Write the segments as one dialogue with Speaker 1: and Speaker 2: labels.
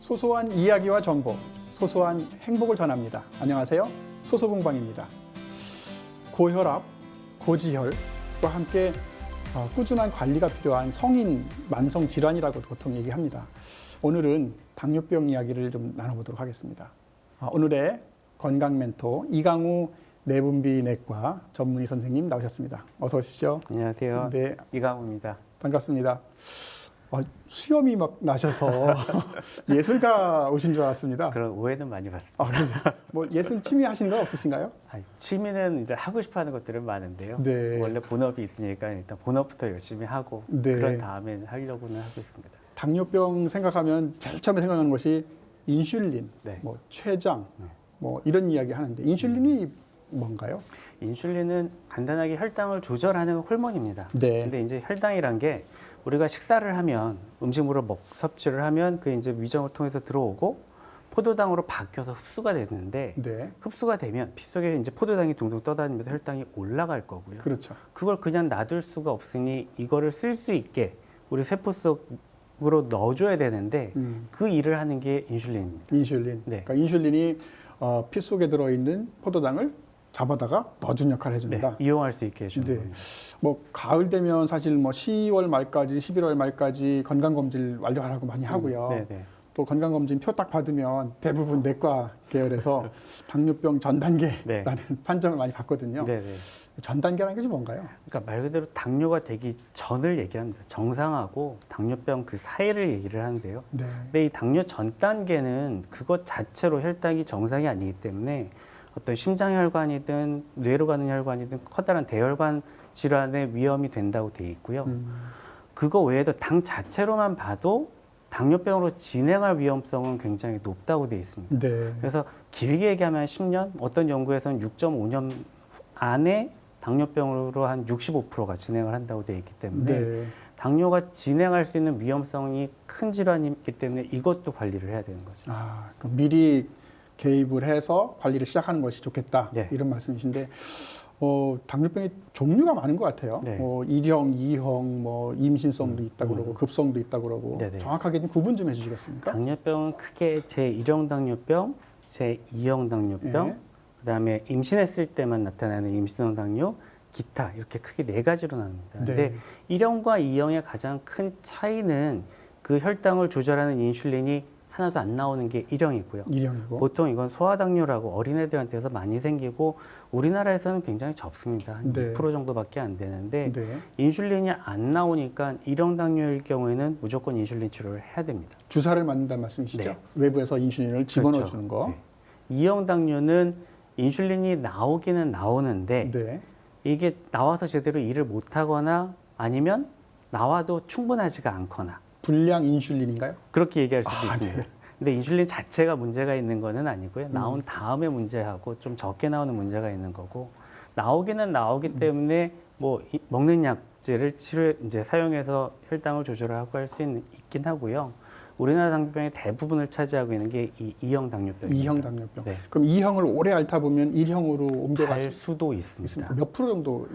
Speaker 1: 소소한 이야기와 정보, 소소한 행복을 전합니다. 안녕하세요. 소소공방입니다. 고혈압, 고지혈과 함께 꾸준한 관리가 필요한 성인 만성 질환이라고 보통 얘기합니다. 오늘은 당뇨병 이야기를 좀 나눠보도록 하겠습니다. 오늘의 건강 멘토 이강우 내분비내과 전문의 선생님 나오셨습니다. 어서 오십시오.
Speaker 2: 안녕하세요.
Speaker 1: 네,
Speaker 2: 이강우입니다.
Speaker 1: 반갑습니다. 수염이 막 나셔서 예술가 오신 줄 알았습니다.
Speaker 2: 그런 오해는 많이 받습니다.
Speaker 1: 그래서 뭐 예술 취미 하시는 거 없으신가요?
Speaker 2: 취미는 이제 하고 싶어하는 것들은 많은데요.
Speaker 1: 네.
Speaker 2: 원래 본업이 있으니까 일단 본업부터 열심히 하고
Speaker 1: 네.
Speaker 2: 그런 다음에 하려고는 하고 있습니다.
Speaker 1: 당뇨병 생각하면 제일 처음에 생각나는 것이 인슐린,
Speaker 2: 네.
Speaker 1: 뭐 췌장, 뭐 이런 이야기 하는데 인슐린이 뭔가요?
Speaker 2: 인슐린은 간단하게 혈당을 조절하는 호르몬입니다.
Speaker 1: 네.
Speaker 2: 근데 이제 혈당이란 게 우리가 식사를 하면 음식물을 섭취를 하면 그 이제 위장을 통해서 들어오고 포도당으로 바뀌어서 흡수가 되는데
Speaker 1: 네.
Speaker 2: 흡수가 되면 피 속에 이제 포도당이 둥둥 떠다니면서 혈당이 올라갈 거고요.
Speaker 1: 그렇죠.
Speaker 2: 그걸 그냥 놔둘 수가 없으니 이거를 쓸 수 있게 우리 세포 속으로 넣어줘야 되는데 그 일을 하는 게 인슐린입니다.
Speaker 1: 인슐린.
Speaker 2: 네.
Speaker 1: 그러니까 인슐린이 피 속에 들어있는 포도당을 잡아다가 넣어준 역할을 해준다.
Speaker 2: 네, 이용할 수 있게 해주는
Speaker 1: 네.
Speaker 2: 겁니다.
Speaker 1: 뭐 가을 되면 사실 뭐 10월 말까지 11월 말까지 건강검진 완료하라고 많이 하고요.
Speaker 2: 네.
Speaker 1: 또 건강검진 표 딱 받으면 대부분 내과 계열에서 당뇨병 전 단계라는
Speaker 2: 네.
Speaker 1: 판정을 많이 받거든요.
Speaker 2: 네.
Speaker 1: 전 단계라는 게 뭔가요?
Speaker 2: 그러니까 말 그대로 당뇨가 되기 전을 얘기합니다. 정상하고 당뇨병 그 사이를 얘기를 하는데요.
Speaker 1: 네.
Speaker 2: 근데 이 당뇨 전 단계는 그것 자체로 혈당이 정상이 아니기 때문에 어떤 심장혈관이든 뇌로 가는 혈관이든 커다란 대혈관 질환의 위험이 된다고 돼 있고요. 그거 외에도 당 자체로만 봐도 당뇨병으로 진행할 위험성은 굉장히 높다고 돼 있습니다.
Speaker 1: 네.
Speaker 2: 그래서 길게 얘기하면 10년, 어떤 연구에서는 6.5년 안에 당뇨병으로 한 65%가 진행을 한다고 돼 있기 때문에
Speaker 1: 네.
Speaker 2: 당뇨가 진행할 수 있는 위험성이 큰 질환이기 때문에 이것도 관리를 해야 되는 거죠.
Speaker 1: 그럼 미리 개입을 해서 관리를 시작하는 것이 좋겠다.
Speaker 2: 네.
Speaker 1: 이런 말씀이신데 당뇨병이 종류가 많은 것 같아요.
Speaker 2: 네.
Speaker 1: 1형, 2형, 뭐 임신성도 있다고 그러고 급성도 있다고 그러고
Speaker 2: 네네.
Speaker 1: 정확하게 좀 구분 좀 해주시겠습니까?
Speaker 2: 당뇨병은 크게 제1형 당뇨병, 제2형 당뇨병,
Speaker 1: 네.
Speaker 2: 그다음에 임신했을 때만 나타나는 임신성 당뇨, 기타 이렇게 크게 네 가지로 나눕니다. 근데
Speaker 1: 네.
Speaker 2: 1형과 2형의 가장 큰 차이는 그 혈당을 조절하는 인슐린이 하나도 안 나오는 게 1형이고요.
Speaker 1: 1형이고.
Speaker 2: 보통 이건 소아당뇨라고 어린애들한테서 많이 생기고 우리나라에서는 굉장히 적습니다. 한
Speaker 1: 네.
Speaker 2: 2% 정도밖에 안 되는데
Speaker 1: 네.
Speaker 2: 인슐린이 안 나오니까 1형 당뇨일 경우에는 무조건 인슐린 치료를 해야 됩니다.
Speaker 1: 주사를 맞는다는 말씀이시죠?
Speaker 2: 네.
Speaker 1: 외부에서 인슐린을 집어넣어
Speaker 2: 그렇죠.
Speaker 1: 주는 거.
Speaker 2: 네. 2형 당뇨는 인슐린이 나오기는 나오는데
Speaker 1: 네.
Speaker 2: 이게 나와서 제대로 일을 못하거나 아니면 나와도 충분하지가 않거나
Speaker 1: 불량 인슐린인가요?
Speaker 2: 그렇게 얘기할 수도
Speaker 1: 네.
Speaker 2: 있습니다. 근데 인슐린 자체가 문제가 있는 거는 아니고요. 나온 다음에 문제하고 좀 적게 나오는 문제가 있는 거고 나오기는 나오기 때문에 뭐 먹는 약제를 이제 사용해서 혈당을 조절을 하고 할 수 있긴 하고요. 우리나라 당뇨병의 대부분을 차지하고 있는 게 이 2형 당뇨병입니다.
Speaker 1: 2형 당뇨병.
Speaker 2: 네.
Speaker 1: 그럼 2형을 오래 앓다 보면 1형으로 옮겨갈
Speaker 2: 갈
Speaker 1: 수
Speaker 2: 수도 있습니다.
Speaker 1: 있습니다. 몇 프로 정도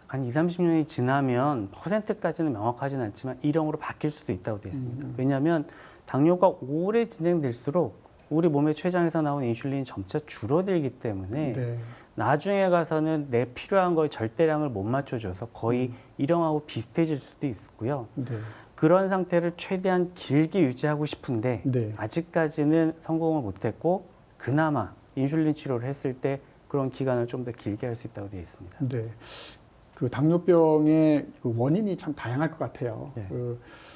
Speaker 2: 한 20, 30년이 지나면 퍼센트까지는 명확하지는 않지만 1형으로 바뀔 수도 있다고 되어 있습니다. 왜냐하면 당뇨가 오래 진행될수록 우리 몸의 췌장에서 나오는 인슐린이 점차 줄어들기 때문에
Speaker 1: 네.
Speaker 2: 나중에 가서는 내 필요한 거의 절대량을 못 맞춰줘서 거의 1형하고 비슷해질 수도 있고요.
Speaker 1: 네.
Speaker 2: 그런 상태를 최대한 길게 유지하고 싶은데
Speaker 1: 네.
Speaker 2: 아직까지는 성공을 못했고 그나마 인슐린 치료를 했을 때 그런 기간을 좀 더 길게 할 수 있다고 되어 있습니다.
Speaker 1: 네. 그 당뇨병의 그 원인이 참 다양할 것 같아요.
Speaker 2: 네.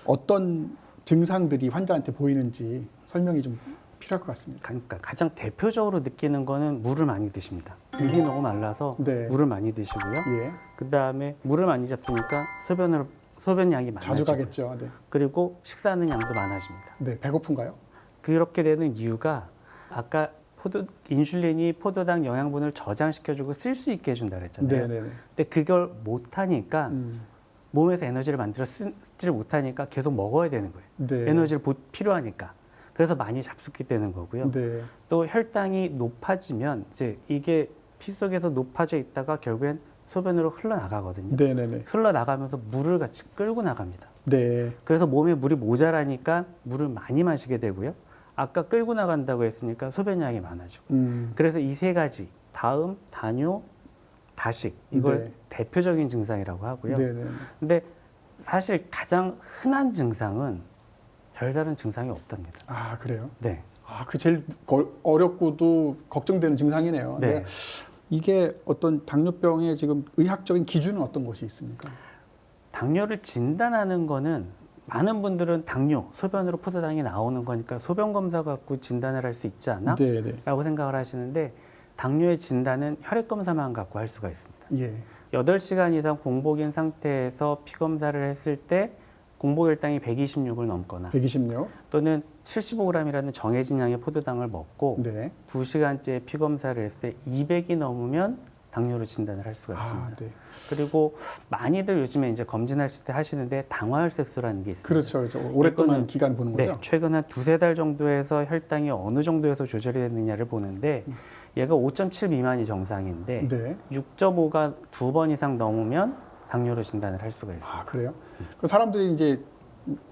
Speaker 1: 어떤 증상들이 환자한테 보이는지 설명이 좀 필요할 것 같습니다.
Speaker 2: 그러니까 가장 대표적으로 느끼는 거는 물을 많이 드십니다. 입이 너무 말라서
Speaker 1: 네.
Speaker 2: 물을 많이 드시고요.
Speaker 1: 예.
Speaker 2: 그 다음에 물을 많이 잡수니까 소변량이
Speaker 1: 자주
Speaker 2: 많아지고
Speaker 1: 가겠죠. 네.
Speaker 2: 그리고 식사하는 양도 많아집니다.
Speaker 1: 네. 배고픈가요?
Speaker 2: 그렇게 되는 이유가 아까 인슐린이 포도당 영양분을 저장시켜주고 쓸 수 있게 해준다 그랬잖아요.
Speaker 1: 네.
Speaker 2: 근데 그걸 못하니까 몸에서 에너지를 만들어 쓰지를 못하니까 계속 먹어야 되는 거예요.
Speaker 1: 네.
Speaker 2: 에너지를 필요하니까. 그래서 많이 잡숫게 되는 거고요.
Speaker 1: 네.
Speaker 2: 또 혈당이 높아지면 이제 이게 피 속에서 높아져 있다가 결국엔 소변으로 흘러나가거든요.
Speaker 1: 네네네.
Speaker 2: 흘러나가면서 물을 같이 끌고 나갑니다.
Speaker 1: 네.
Speaker 2: 그래서 몸에 물이 모자라니까 물을 많이 마시게 되고요. 아까 끌고 나간다고 했으니까 소변량이 많아지고.
Speaker 1: 음.
Speaker 2: 그래서 이 세 가지 다음, 다뇨, 다식 이걸
Speaker 1: 네.
Speaker 2: 대표적인 증상이라고 하고요.
Speaker 1: 네네.
Speaker 2: 근데 사실 가장 흔한 증상은 별다른 증상이 없답니다.
Speaker 1: 아 그래요?
Speaker 2: 네.
Speaker 1: 아 그 제일 어렵고도 걱정되는 증상이네요.
Speaker 2: 네.
Speaker 1: 이게 어떤 당뇨병의 지금 의학적인 기준은 어떤 것이 있습니까?
Speaker 2: 당뇨를 진단하는 거는 많은 분들은 당뇨, 소변으로 포도당이 나오는 거니까 소변 검사 갖고 진단을 할 수 있지 않아?
Speaker 1: 네네.
Speaker 2: 라고 생각을 하시는데 당뇨의 진단은 혈액 검사만 갖고 할 수가 있습니다.
Speaker 1: 예.
Speaker 2: 8시간 이상 공복인 상태에서 피 검사를 했을 때 공복 혈당이 126을 넘거나
Speaker 1: 120요.
Speaker 2: 또는 75g이라는 정해진 양의 포도당을 먹고
Speaker 1: 네.
Speaker 2: 2시간째 피 검사를 했을 때 200이 넘으면 당뇨로 진단을 할 수가 있습니다.
Speaker 1: 아, 네.
Speaker 2: 그리고 많이들 요즘에 이제 검진하실 때 하시는데 당화혈색소라는 게 있습니다.
Speaker 1: 그렇죠. 그렇죠. 오랫동안
Speaker 2: 이거는-
Speaker 1: 기간 보는
Speaker 2: 네,
Speaker 1: 거죠.
Speaker 2: 최근 한 2-3달 정도에서 혈당이 어느 정도에서 조절이 됐느냐를 보는데 얘가 5.7 미만이 정상인데
Speaker 1: 네.
Speaker 2: 6.5가 2번 이상 넘으면 당뇨로 진단을 할 수가 있습니다.
Speaker 1: 아 그래요? 그 사람들이 이제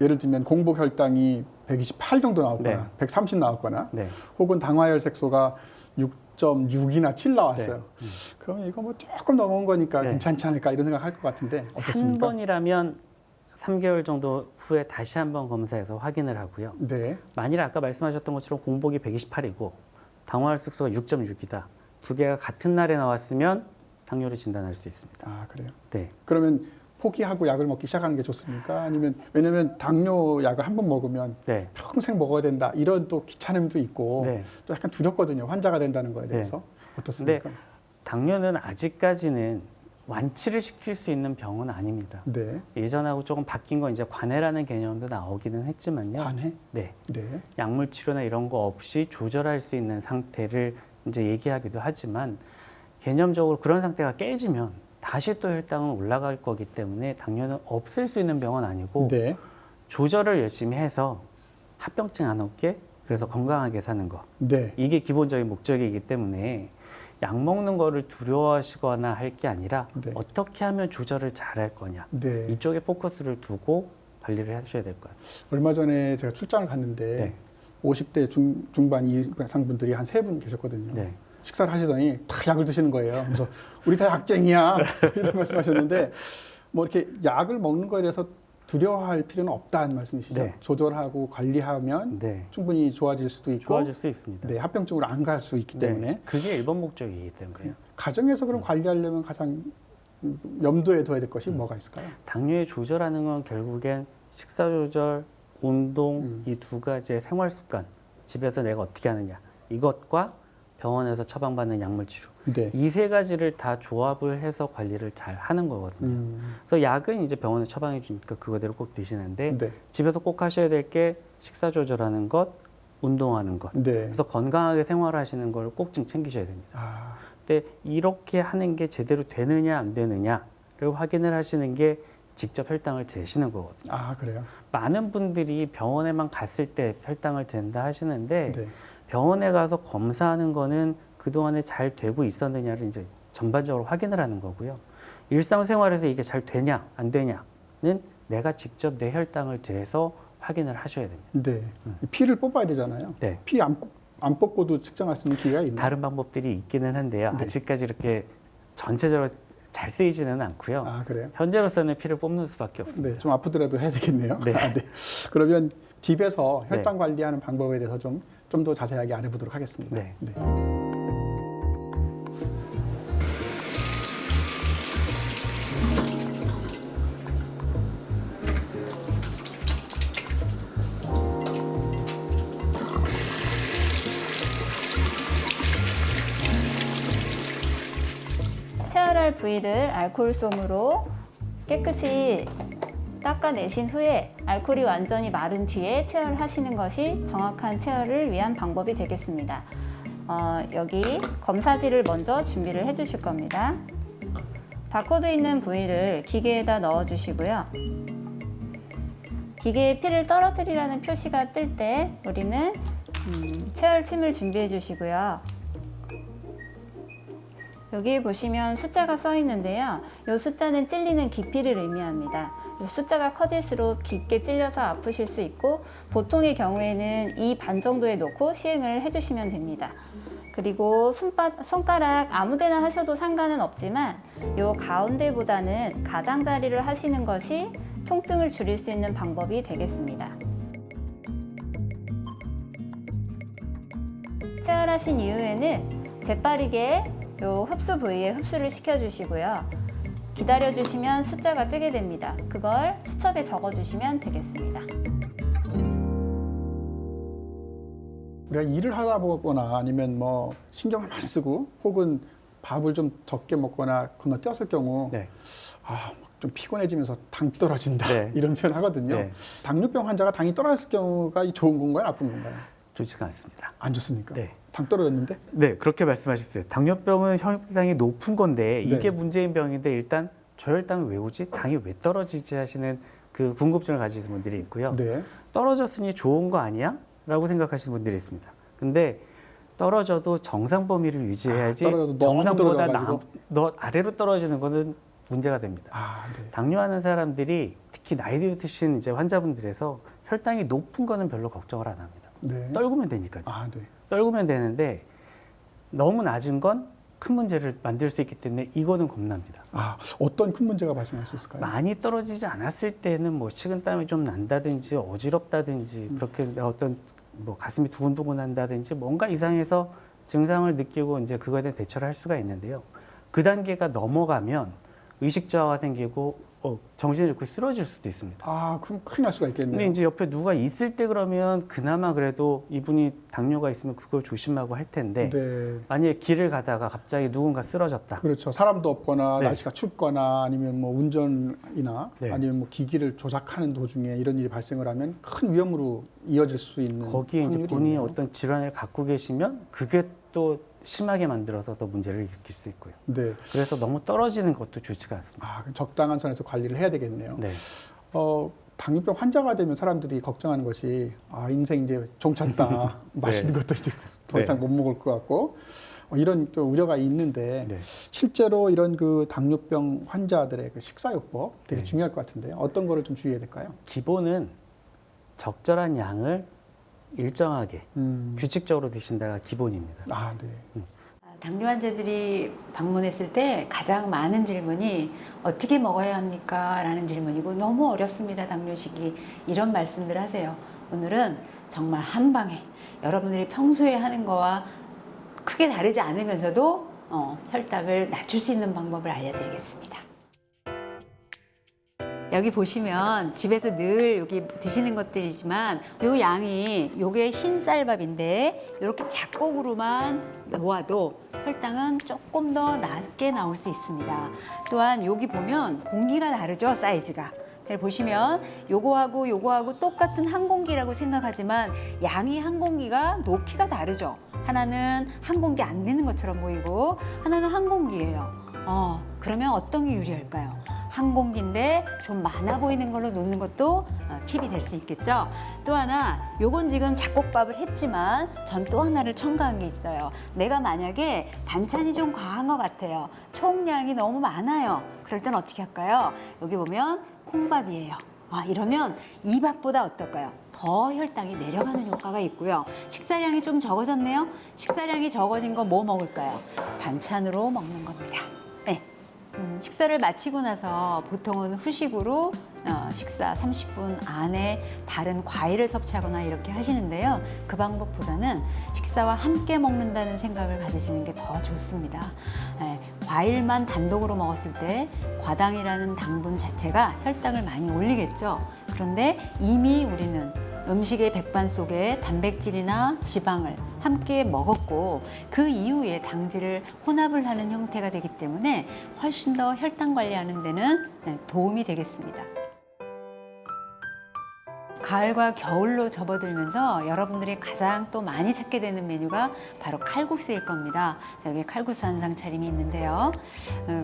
Speaker 1: 예를 들면 공복 혈당이 128 정도 나왔거나
Speaker 2: 네.
Speaker 1: 130 나왔거나
Speaker 2: 네.
Speaker 1: 혹은 당화혈색소가 6.6이나 7 나왔어요. 그러면 이거 뭐 조금 넘어온 거니까
Speaker 2: 네.
Speaker 1: 괜찮지 않을까 이런 생각 할 것 같은데
Speaker 2: 한
Speaker 1: 어떻습니까?
Speaker 2: 번이라면 3개월 정도 후에 다시 한번 검사해서 확인을 하고요.
Speaker 1: 네.
Speaker 2: 만일 아까 말씀하셨던 것처럼 공복이 128이고 당화혈색소가 6.6이다. 두 개가 같은 날에 나왔으면 당뇨를 진단할 수 있습니다.
Speaker 1: 아 그래요.
Speaker 2: 네.
Speaker 1: 그러면 포기하고 약을 먹기 시작하는 게 좋습니까? 아니면 왜냐면 당뇨 약을 한 번 먹으면
Speaker 2: 네.
Speaker 1: 평생 먹어야 된다 이런 또 귀찮음도 있고
Speaker 2: 네.
Speaker 1: 또 약간 두렵거든요. 환자가 된다는 거에 대해서 어떻습니까?
Speaker 2: 당뇨는 아직까지는 완치를 시킬 수 있는 병은 아닙니다.
Speaker 1: 네.
Speaker 2: 예전하고 조금 바뀐 건 이제 관해라는 개념도 나오기는 했지만요.
Speaker 1: 관해?
Speaker 2: 네.
Speaker 1: 네.
Speaker 2: 약물 치료나 이런 거 없이 조절할 수 있는 상태를 이제 얘기하기도 하지만 개념적으로 그런 상태가 깨지면 다시 또 혈당은 올라갈 거기 때문에 당뇨는 없앨 수 있는 병은 아니고
Speaker 1: 네.
Speaker 2: 조절을 열심히 해서 합병증 안 얻게 그래서 건강하게 사는 거
Speaker 1: 네.
Speaker 2: 이게 기본적인 목적이기 때문에 약 먹는 거를 두려워하시거나 할 게 아니라
Speaker 1: 네.
Speaker 2: 어떻게 하면 조절을 잘 할 거냐
Speaker 1: 네.
Speaker 2: 이쪽에 포커스를 두고 관리를 하셔야 될 것 같아요.
Speaker 1: 얼마 전에 제가 출장을 갔는데
Speaker 2: 네.
Speaker 1: 50대 중반 이상 분들이 한 3분 계셨거든요.
Speaker 2: 네.
Speaker 1: 식사를 하시더니 다 약을 드시는 거예요. 그래서 우리 다 약쟁이야 이런 말씀하셨는데 뭐 이렇게 약을 먹는 거에 대해서 두려워할 필요는 없다는 말씀이시죠.
Speaker 2: 네.
Speaker 1: 조절하고 관리하면
Speaker 2: 네.
Speaker 1: 충분히 좋아질 수도 있고
Speaker 2: 좋아질 수 있습니다.
Speaker 1: 네, 합병증으로 안 갈 수 있기 때문에
Speaker 2: 네. 그게 1번 목적이기 때문에요.
Speaker 1: 가정에서 그럼 관리하려면 가장 염두에 둬야 될 것이 뭐가 있을까요?
Speaker 2: 당뇨의 조절하는 건 결국엔 식사 조절, 운동 이 두 가지의 생활 습관 집에서 내가 어떻게 하느냐 이것과 병원에서 처방받는 약물 치료
Speaker 1: 네.
Speaker 2: 이 세 가지를 다 조합을 해서 관리를 잘 하는 거거든요. 그래서 약은 이제 병원에 처방해 주니까 그거대로 꼭 드시는데
Speaker 1: 네.
Speaker 2: 집에서 꼭 하셔야 될 게 식사 조절하는 것, 운동하는 것.
Speaker 1: 네.
Speaker 2: 그래서 건강하게 생활하시는 걸 꼭 좀 챙기셔야 됩니다.
Speaker 1: 아,
Speaker 2: 근데 이렇게 하는 게 제대로 되느냐 안 되느냐를 확인을 하시는 게 직접 혈당을 재시는 거거든요.
Speaker 1: 아 그래요?
Speaker 2: 많은 분들이 병원에만 갔을 때 혈당을 잰다 하시는데
Speaker 1: 네.
Speaker 2: 병원에 가서 검사하는 거는 그동안에 잘 되고 있었느냐를 이제 전반적으로 확인을 하는 거고요. 일상생활에서 이게 잘 되냐 안 되냐는 내가 직접 내 혈당을 재서 확인을 하셔야 됩니다.
Speaker 1: 네. 피를 뽑아야 되잖아요.
Speaker 2: 네.
Speaker 1: 피 안 뽑고도 측정할 수 있는 기회가 있나요?
Speaker 2: 다른 방법들이 있기는 한데요.
Speaker 1: 네.
Speaker 2: 아직까지 이렇게 전체적으로 잘 쓰이지는 않고요.
Speaker 1: 아 그래요?
Speaker 2: 현재로서는 피를 뽑는 수밖에 없습니다.
Speaker 1: 네, 좀 아프더라도 해야 되겠네요.
Speaker 2: 네.
Speaker 1: 아, 네. 그러면 집에서
Speaker 2: 네.
Speaker 1: 혈당 관리하는 방법에 대해서 좀 더 자세하게 알아보도록 하겠습니다.
Speaker 2: 네.
Speaker 1: 네.
Speaker 3: 체열할 부위를 알코올솜으로 깨끗이 닦아내신 후에 알코올이 완전히 마른 뒤에 체열하시는 것이 정확한 체열을 위한 방법이 되겠습니다. 여기 검사지를 먼저 준비를 해 주실 겁니다. 바코드 있는 부위를 기계에다 넣어 주시고요. 기계에 피를 떨어뜨리라는 표시가 뜰 때 우리는 체열침을 준비해 주시고요. 여기 보시면 숫자가 써 있는데요. 이 숫자는 찔리는 깊이를 의미합니다. 숫자가 커질수록 깊게 찔려서 아프실 수 있고 보통의 경우에는 이 반 정도에 놓고 시행을 해주시면 됩니다. 그리고 손가락 아무데나 하셔도 상관은 없지만 요 가운데보다는 가장자리를 하시는 것이 통증을 줄일 수 있는 방법이 되겠습니다. 체열하신 이후에는 재빠르게 요 흡수 부위에 흡수를 시켜주시고요. 기다려주시면 숫자가 뜨게 됩니다. 그걸 수첩에 적어주시면 되겠습니다.
Speaker 1: 우리가 일을 하다 보거나 아니면 뭐 신경을 많이 쓰고 혹은 밥을 좀 적게 먹거나 건너뛰었을 경우
Speaker 2: 네.
Speaker 1: 좀 피곤해지면서 당 떨어진다
Speaker 2: 네.
Speaker 1: 이런 표현 하거든요.
Speaker 2: 네.
Speaker 1: 당뇨병 환자가 당이 떨어졌을 경우가 좋은 건가요? 나쁜 건가요?
Speaker 2: 좋지가 않습니다.
Speaker 1: 안 좋습니까?
Speaker 2: 네.
Speaker 1: 당 떨어졌는데?
Speaker 2: 네, 그렇게 말씀하셨어요. 당뇨병은 혈당이 높은 건데 이게
Speaker 1: 네.
Speaker 2: 문제인 병인데 일단 저혈당이 왜 오지? 당이 왜 떨어지지? 하시는 그 궁금증을 가지신 분들이 있고요.
Speaker 1: 네.
Speaker 2: 떨어졌으니 좋은 거 아니야? 라고 생각하시는 분들이 있습니다. 근데 떨어져도 정상 범위를 유지해야지
Speaker 1: 떨어져도 너무
Speaker 2: 정상보다
Speaker 1: 떨어져가지고.
Speaker 2: 아래로 떨어지는 거는 문제가 됩니다.
Speaker 1: 네.
Speaker 2: 당뇨하는 사람들이 특히 나이 드신 이제 환자분들에서 혈당이 높은 거는 별로 걱정을 안 합니다.
Speaker 1: 네.
Speaker 2: 떨구면 되니까요.
Speaker 1: 네.
Speaker 2: 떨구면 되는데 너무 낮은 건 큰 문제를 만들 수 있기 때문에 이거는 겁납니다.
Speaker 1: 어떤 큰 문제가 발생할 수 있을까요?
Speaker 2: 많이 떨어지지 않았을 때는 뭐 식은땀이 좀 난다든지 어지럽다든지 그렇게 어떤 뭐 가슴이 두근두근 한다든지 뭔가 이상해서 증상을 느끼고 이제 그거에 대한 대처를 할 수가 있는데요. 그 단계가 넘어가면 의식 저하가 생기고 정신을 잃고 쓰러질 수도 있습니다.
Speaker 1: 그럼 큰일 날 수가 있겠네요.
Speaker 2: 근데 이제 옆에 누가 있을 때 그러면 그나마 그래도 이분이 당뇨가 있으면 그걸 조심하고 할 텐데
Speaker 1: 네.
Speaker 2: 만약에 길을 가다가 갑자기 누군가 쓰러졌다.
Speaker 1: 그렇죠. 사람도 없거나
Speaker 2: 네.
Speaker 1: 날씨가 춥거나 아니면 뭐 운전이나
Speaker 2: 네.
Speaker 1: 아니면 뭐 기기를 조작하는 도중에 이런 일이 발생을 하면 큰 위험으로 이어질 수 있는
Speaker 2: 거기에 이제
Speaker 1: 확률이
Speaker 2: 본인이
Speaker 1: 있네요.
Speaker 2: 어떤 질환을 갖고 계시면 그게 또 심하게 만들어서 더 문제를 일으킬 수 있고요.
Speaker 1: 네.
Speaker 2: 그래서 너무 떨어지는 것도 좋지가 않습니다.
Speaker 1: 그럼 적당한 선에서 관리를 해야 되겠네요.
Speaker 2: 네.
Speaker 1: 당뇨병 환자가 되면 사람들이 걱정하는 것이 인생 이제 종쳤다. 맛있는 것도 이제 더 이상 못 먹을 것 같고 이런 또 우려가 있는데
Speaker 2: 네.
Speaker 1: 실제로 이런 그 당뇨병 환자들의 그 식사요법 되게
Speaker 2: 네.
Speaker 1: 중요할 것 같은데요. 어떤 거를 좀 주의해야 될까요?
Speaker 2: 기본은 적절한 양을 일정하게 규칙적으로 드신다가 기본입니다.
Speaker 1: 네.
Speaker 4: 당뇨 환자들이 방문했을 때 가장 많은 질문이 어떻게 먹어야 합니까? 라는 질문이고 너무 어렵습니다. 당뇨식이 이런 말씀들 하세요. 오늘은 정말 한 방에 여러분들이 평소에 하는 거와 크게 다르지 않으면서도 혈당을 낮출 수 있는 방법을 알려드리겠습니다. 여기 보시면 집에서 늘 여기 드시는 것들이지만 요 양이 요게 흰쌀밥인데 이렇게 작곡으로만 놓아도 혈당은 조금 더 낮게 나올 수 있습니다. 또한 여기 보면 공기가 다르죠, 사이즈가. 보시면 요거하고 똑같은 한 공기라고 생각하지만 양이 한 공기가 높이가 다르죠. 하나는 한 공기 안 되는 것처럼 보이고 하나는 한 공기예요. 그러면 어떤 게 유리할까요? 한 공기인데 좀 많아 보이는 걸로 놓는 것도 팁이 될 수 있겠죠. 또 하나, 요건 지금 잡곡밥을 했지만 전 또 하나를 첨가한 게 있어요. 내가 만약에 반찬이 좀 과한 것 같아요. 총량이 너무 많아요. 그럴 땐 어떻게 할까요? 여기 보면 콩밥이에요. 이러면 이 밥보다 어떨까요? 더 혈당이 내려가는 효과가 있고요. 식사량이 좀 적어졌네요. 식사량이 적어진 거 뭐 먹을까요? 반찬으로 먹는 겁니다. 네. 식사를 마치고 나서 보통은 후식으로 식사 30분 안에 다른 과일을 섭취하거나 이렇게 하시는데요. 그 방법보다는 식사와 함께 먹는다는 생각을 가지시는 게 더 좋습니다. 과일만 단독으로 먹었을 때 과당이라는 당분 자체가 혈당을 많이 올리겠죠. 그런데 이미 우리는 음식의 백반 속에 단백질이나 지방을 함께 먹었고 그 이후에 당질을 혼합을 하는 형태가 되기 때문에 훨씬 더 혈당 관리하는 데는 도움이 되겠습니다. 가을과 겨울로 접어들면서 여러분들이 가장 또 많이 찾게 되는 메뉴가 바로 칼국수일 겁니다. 여기 칼국수 한상 차림이 있는데요.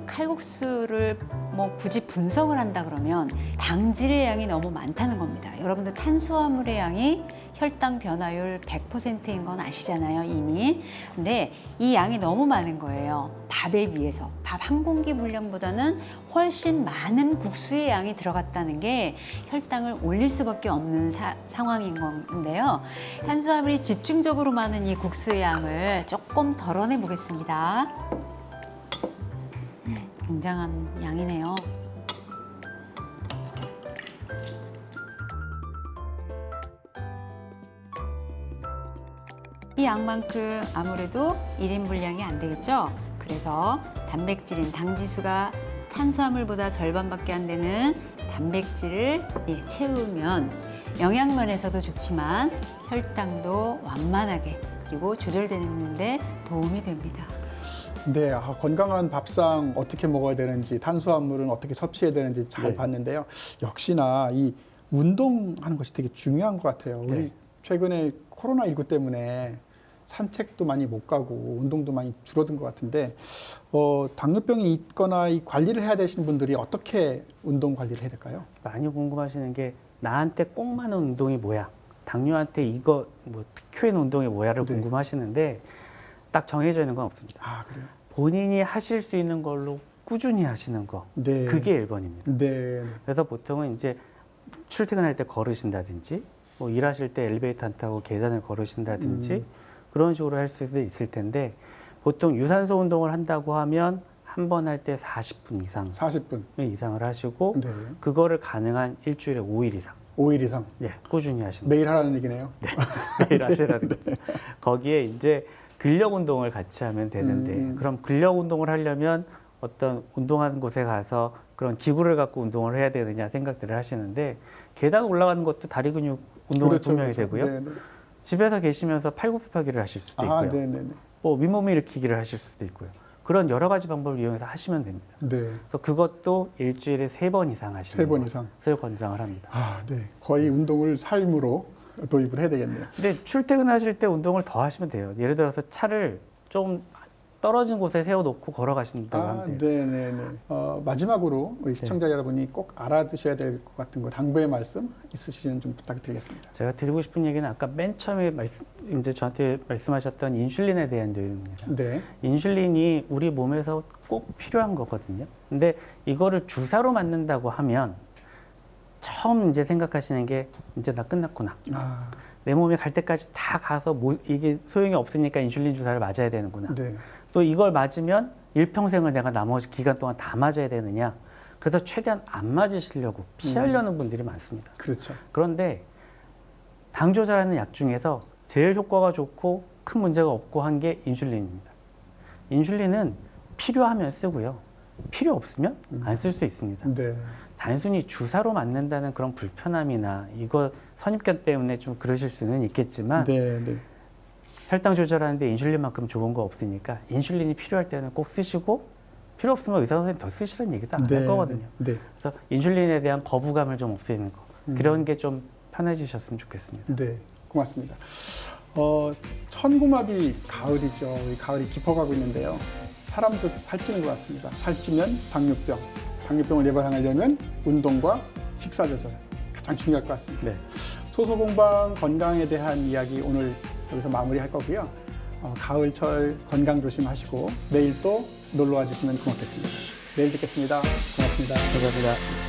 Speaker 4: 칼국수를 뭐 굳이 분석을 한다 그러면 당질의 양이 너무 많다는 겁니다. 여러분들 탄수화물의 양이 혈당 변화율 100%인 건 아시잖아요, 이미. 근데 이 양이 너무 많은 거예요. 밥에 비해서. 밥 한 공기 분량보다는 훨씬 많은 국수의 양이 들어갔다는 게 혈당을 올릴 수밖에 없는 상황인 건데요. 탄수화물이 집중적으로 많은 이 국수의 양을 조금 덜어내 보겠습니다. 굉장한 양이네요. 이 양만큼 아무래도 1인 분량이 안 되겠죠? 그래서 단백질인 당지수가 탄수화물보다 절반밖에 안 되는 단백질을 채우면 영양면에서도 좋지만 혈당도 완만하게 그리고 조절되는 데 도움이 됩니다.
Speaker 1: 네, 건강한 밥상 어떻게 먹어야 되는지, 탄수화물은 어떻게 섭취해야 되는지 잘
Speaker 2: 네.
Speaker 1: 봤는데요. 역시나 이 운동하는 것이 되게 중요한 것 같아요. 우리
Speaker 2: 네.
Speaker 1: 최근에 코로나19 때문에 산책도 많이 못 가고 운동도 많이 줄어든 것 같은데 당뇨병이 있거나 이 관리를 해야 되시는 분들이 어떻게 운동 관리를 해야 될까요?
Speaker 2: 많이 궁금하시는 게 나한테 꼭 맞는 운동이 뭐야? 당뇨한테 이거 뭐 특효인 운동이 뭐야를
Speaker 1: 네.
Speaker 2: 궁금하시는데 딱 정해져 있는 건 없습니다.
Speaker 1: 아, 그래요?
Speaker 2: 본인이 하실 수 있는 걸로 꾸준히 하시는 거.
Speaker 1: 네.
Speaker 2: 그게 1번입니다.
Speaker 1: 네.
Speaker 2: 그래서 보통은 이제 출퇴근할 때 걸으신다든지 뭐 일하실 때 엘리베이터 안 타고 계단을 걸으신다든지 그런 식으로 할 수 있을 텐데 보통 유산소 운동을 한다고 하면 한 번 할 때 40분 이상
Speaker 1: 40분.
Speaker 2: 이상을 하시고
Speaker 1: 네.
Speaker 2: 그거를 가능한 일주일에 5일 이상
Speaker 1: 5일 이상.
Speaker 2: 꾸준히 하시는
Speaker 1: 매일 하라는 얘기네요.
Speaker 2: 매일 하시라는 거죠. 거기에 이제 근력 운동을 같이 하면 되는데 그럼 근력 운동을 하려면 어떤 운동하는 곳에 가서 그런 기구를 갖고 운동을 해야 되느냐 생각들을 하시는데 계단 올라가는 것도 다리 근육 운동이 분명히 되고요.
Speaker 1: 네, 네.
Speaker 2: 집에서 계시면서 팔굽혀펴기를 하실 수도 있고요.
Speaker 1: 아, 네, 네, 네.
Speaker 2: 뭐 윗몸 일으키기를 하실 수도 있고요. 그런 여러 가지 방법을 이용해서 하시면 됩니다.
Speaker 1: 네.
Speaker 2: 그래서 그것도 일주일에 3번 이상 하시는
Speaker 1: 3번 이상.
Speaker 2: 것을 권장을 합니다.
Speaker 1: 아, 네. 거의 운동을 삶으로 도입을 해야 되겠네요.
Speaker 2: 근데 출퇴근하실 때 운동을 더 하시면 돼요. 예를 들어서 차를 좀 떨어진 곳에 세워놓고 걸어가신다고
Speaker 1: 아,
Speaker 2: 하면 돼요.
Speaker 1: 네, 네, 네. 마지막으로 우리 시청자 여러분이 꼭 알아두셔야 될 것 같은 거 당부의 말씀 있으시면 좀 부탁드리겠습니다.
Speaker 2: 제가 드리고 싶은 얘기는 아까 맨 처음에 이제 저한테 말씀하셨던 인슐린에 대한 내용입니다.
Speaker 1: 네.
Speaker 2: 인슐린이 우리 몸에서 꼭 필요한 거거든요. 근데 이거를 주사로 맞는다고 하면 처음 이제 생각하시는 게 이제 나 끝났구나.
Speaker 1: 아,
Speaker 2: 내 몸에 갈 때까지 다 가서 이게 소용이 없으니까 인슐린 주사를 맞아야 되는구나.
Speaker 1: 네.
Speaker 2: 또 이걸 맞으면 일평생을 내가 나머지 기간 동안 다 맞아야 되느냐. 그래서 최대한 안 맞으시려고 피하려는 분들이 많습니다.
Speaker 1: 그렇죠.
Speaker 2: 그런데 당 조절하는 약 중에서 제일 효과가 좋고 큰 문제가 없고 한 게 인슐린입니다. 인슐린은 필요하면 쓰고요. 필요 없으면 안 쓸 수 있습니다.
Speaker 1: 네.
Speaker 2: 단순히 주사로 맞는다는 그런 불편함이나 이거 선입견 때문에 좀 그러실 수는 있겠지만
Speaker 1: 네, 네.
Speaker 2: 혈당 조절하는데 인슐린만큼 좋은 거 없으니까 인슐린이 필요할 때는 꼭 쓰시고 필요 없으면 의사 선생님 더 쓰시라는 얘기도 안 할 거거든요.
Speaker 1: 네.
Speaker 2: 그래서 인슐린에 대한 거부감을 좀 없애는 거 그런 게 좀 편해지셨으면 좋겠습니다.
Speaker 1: 네. 고맙습니다. 천고마비 가을이죠. 이 가을이 깊어가고 있는데요. 사람도 살찌는 것 같습니다. 살찌면 당뇨병. 당뇨병을 예방하려면 운동과 식사 조절 가장 중요할 것 같습니다.
Speaker 2: 네.
Speaker 1: 소소공방 건강에 대한 이야기 오늘 여기서 마무리할 거고요. 가을철 건강 조심하시고 내일 또 놀러와 주시면 고맙겠습니다. 내일 뵙겠습니다. 고맙습니다.
Speaker 2: 감사합니다.